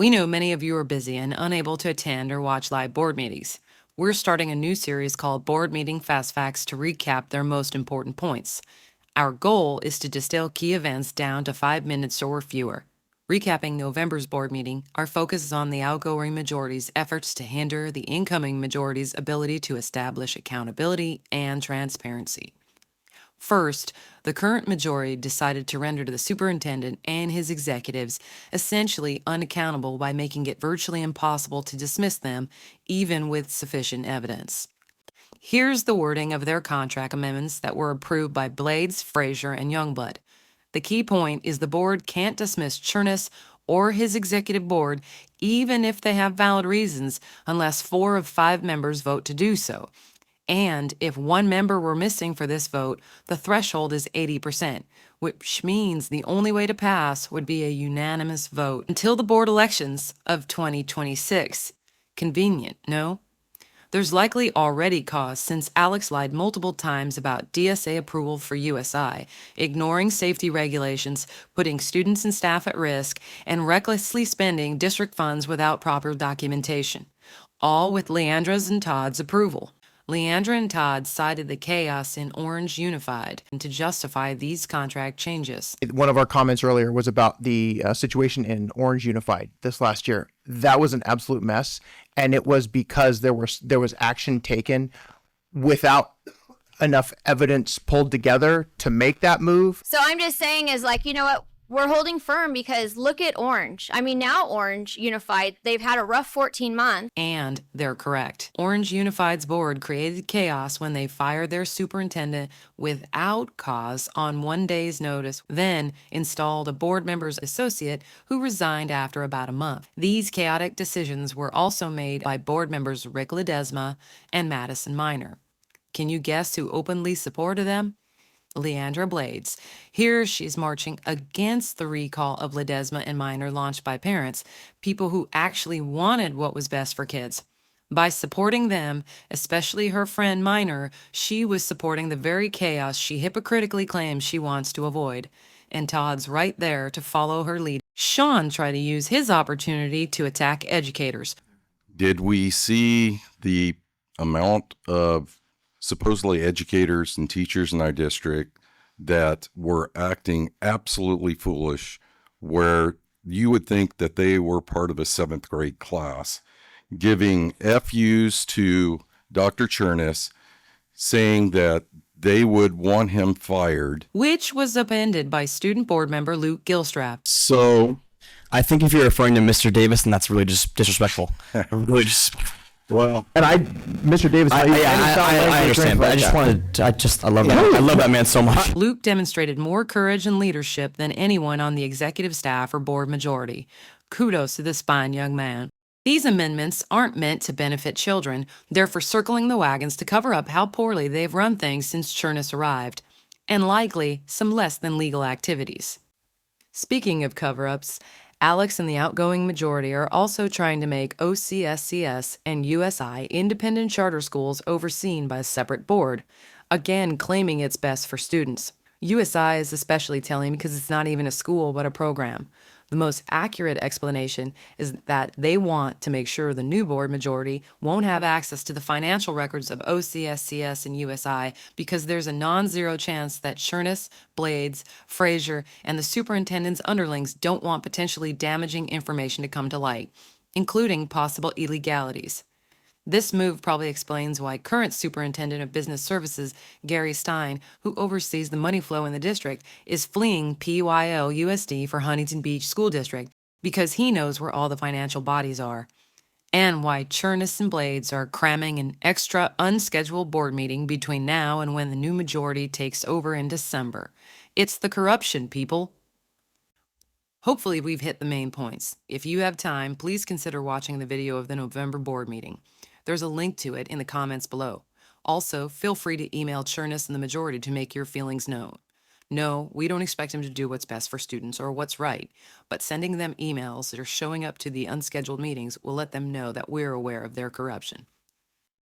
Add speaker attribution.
Speaker 1: We know many of you are busy and unable to attend or watch live board meetings. We're starting a new series called Board Meeting Fast Facts to recap their most important points. Our goal is to distill key events down to 5 minutes or fewer. Recapping November's board meeting, our focus is on the outgoing majority's efforts to hinder the incoming majority's ability to establish accountability and transparency. First, the current majority decided to render the superintendent and his executives essentially unaccountable by making it virtually impossible to dismiss them, even with sufficient evidence. Here's the wording of their contract amendments that were approved by Blades, Frazier, and Youngblood. The key point is the board can't dismiss Cherniss or his executive board, even if they have valid reasons, unless 4 of 5 members vote to do so. And if 1 member were missing for this vote, the threshold is 80%, which means the only way to pass would be a unanimous vote until the board elections of 2026. Convenient, no? There's likely already cause since Alex lied multiple times about DSA approval for USI, ignoring safety regulations, putting students and staff at risk, and recklessly spending district funds without proper documentation, all with Leandra's and Todd's approval. Leandra and Todd cited the chaos in Orange Unified to justify these contract changes.
Speaker 2: One of our comments earlier was about the situation in Orange Unified this last year. That was an absolute mess, and it was because there was action taken without enough evidence pulled together to make that move.
Speaker 3: So I'm just saying is like, you know what? We're holding firm because look at Orange. I mean, now Orange Unified, they've had a rough 14 months.
Speaker 1: And they're correct. Orange Unified's board created chaos when they fired their superintendent without cause on 1 day's notice, then installed a board member's associate who resigned after about a month. These chaotic decisions were also made by board members Rick Ledesma and Madison Minor. Can you guess who openly supported them? Leandra Blades. Here she's marching against the recall of Ledesma and Minor launched by parents, people who actually wanted what was best for kids. By supporting them, especially her friend Minor, she was supporting the very chaos she hypocritically claims she wants to avoid. And Todd's right there to follow her lead. Sean tried to use his opportunity to attack educators.
Speaker 4: Did we see the amount of supposedly educators and teachers in our district that were acting absolutely foolish, where you would think that they were part of a 7th grade class, giving FUs to Dr. Cherniss, saying that they would want him fired.
Speaker 1: Which was upended by student board member Luke Gilstrap.
Speaker 4: So
Speaker 5: I think if you're referring to Mr. Davis, then that's really just disrespectful. Really just...
Speaker 4: Well,
Speaker 2: And Mr. Davis,
Speaker 5: I understand, but I just wanted to, I love that. I love that man so much.
Speaker 1: Luke demonstrated more courage and leadership than anyone on the executive staff or board majority. Kudos to this fine young man. These amendments aren't meant to benefit children. They're for circling the wagons to cover up how poorly they've run things since Cherniss arrived, and likely some less than legal activities. Speaking of cover-ups, Alex and the outgoing majority are also trying to make OCSCS and USI independent charter schools overseen by a separate board, again claiming it's best for students. USI is especially telling because it's not even a school but a program. The most accurate explanation is that they want to make sure the new board majority won't have access to the financial records of OCSCS and USI because there's a non-zero chance that Cherniss, Blades, Frazier, and the superintendent's underlings don't want potentially damaging information to come to light, including possible illegalities. This move probably explains why current Superintendent of Business Services, Gary Stein, who oversees the money flow in the district, is fleeing PYL-USD for Huntington Beach School District because he knows where all the financial bodies are. And why Cherniss and Blades are cramming an extra unscheduled board meeting between now and when the new majority takes over in December. It's the corruption, people. Hopefully we've hit the main points. If you have time, please consider watching the video of the November board meeting. There's a link to it in the comments below. Also, feel free to email Cherniss and the majority to make your feelings known. No, we don't expect him to do what's best for students or what's right, but sending them emails that are showing up to the unscheduled meetings will let them know that we're aware of their corruption.